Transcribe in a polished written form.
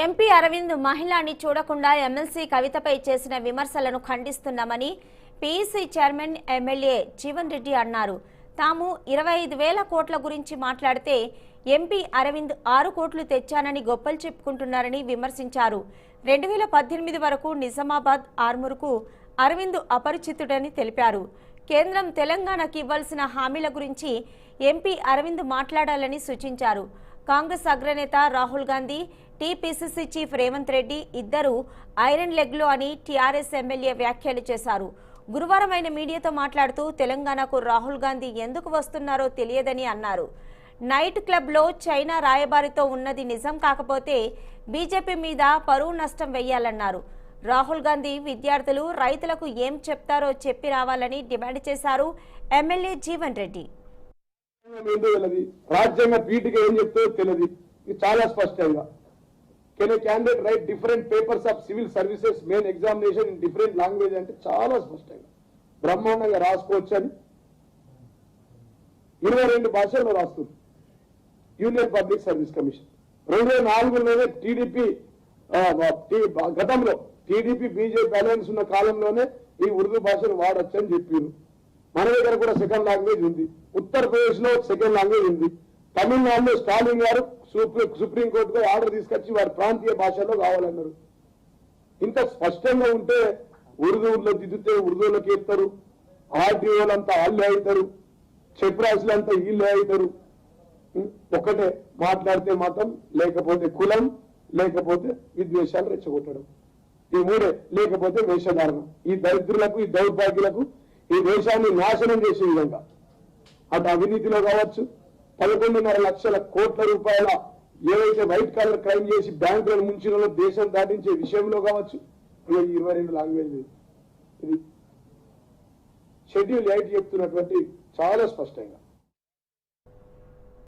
MP Arvind మహిళని చూడకుండా MLC కవితపై చేసిన విమర్శలను ఖండిస్తున్నామని PC chairman MLA Jeevan Reddy అన్నారు. తాము 25,000 కోట్ల గురించి మాట్లాడితే ఎంపీ అరవింద్ 6 కోట్లు తెచ్చానని గొప్పలు చెప్పుకుంటున్నారని విమర్శించారు. 2018 వరకు నిజామాబాద్ ఆర్మూర్కు అరవింద్ అపరిచితుడని తెలిపారు. కేంద్రం తెలంగాణకు ఇవ్వాల్సిన హామీల గురించి ఎంపీ అరవింద్ మాట్లాడాలని సూచించారు. కాంగ్రెస్ అగ్రనేత రాహుల్ గాంధీ, టీపీసీసీ చీఫ్ రేవంత్ రెడ్డి ఇద్దరు ఐరన్ లెగ్లో అని టీఆర్ఎస్ ఎమ్మెల్యే వ్యాఖ్యలు చేశారు. గురువారం ఆయన మీడియాతో మాట్లాడుతూ తెలంగాణకు రాహుల్ గాంధీ ఎందుకు వస్తున్నారో తెలియదని అన్నారు. నైట్ క్లబ్లో చైనా రాయబారితో ఉన్నది నిజం కాకపోతే బీజేపీ మీద పరువు నష్టం వేయాలన్నారు. రాహుల్ గాంధీ విద్యార్థులు, రైతులకు ఏం చెప్తారో చెప్పి రావాలని డిమాండ్ చేశారు ఎమ్మెల్యే జీవన్ రెడ్డి. రాజ్యాంగ పీఠిక ఏం చెప్తారో తెలియదు. ఇది చాలా స్పష్టంగా can a candidate write different papers of civil services main examination in different language అంటే చాలా స్పష్టంగా బ్రహ్మాండంగా రాసుకోవచ్చు అని 22 భాషల్లో రాస్తుంది యూనియన్ పబ్లిక్ సర్వీస్ కమిషన్. 2004లోనే టీడీపీ గతంలో టీడీపీ బీజేపీ అలయన్స్ ఉన్న కాలంలోనే ఈ ఉర్దూ భాషను వాడచ్చు అని చెప్పారు. మన దగ్గర కూడా సెకండ్ లాంగ్వేజ్ ఉంది. ఉత్తరప్రదేశ్ లో సెకండ్ లాంగ్వేజ్ ఉంది. తమిళనాడులో స్టాలిన్ గారు సుప్రీంకోర్టుకు ఆర్డర్ తీసుకొచ్చి వారి ప్రాంతీయ భాషలో కావాలన్నారు. ఇంత స్పష్టంగా ఉంటే ఉర్దూలో దిద్దుతే ఉర్దూలోకి ఎత్తారు, ఆర్టీఓలంతా వాళ్ళే అవుతారు, చెప్రాసులంతా వీళ్ళే అవుతారు. ఒక్కటే మాట్లాడితే మతం, లేకపోతే కులం, లేకపోతే విద్వేషాలు రెచ్చగొట్టడం, ఈ మూడే, లేకపోతే వేషధారణ. ఈ దరిద్రులకు, ఈ దౌర్భాగ్యులకు ఈ దేశాన్ని నాశనం చేసే విధంగా అటు అవినీతిలో కావచ్చు, 11.5 లక్షల కోట్ల రూపాయల ఏవైతే వైట్ కాలర్ క్రైమ్ చేసి బ్యాంకులను ముంచిన దేశం దాటించే విషయంలో కావచ్చు, 22 లాంగ్వేజ్ ఇది షెడ్యూల్ 8 చెప్తున్నటువంటి చాలా స్పష్టంగా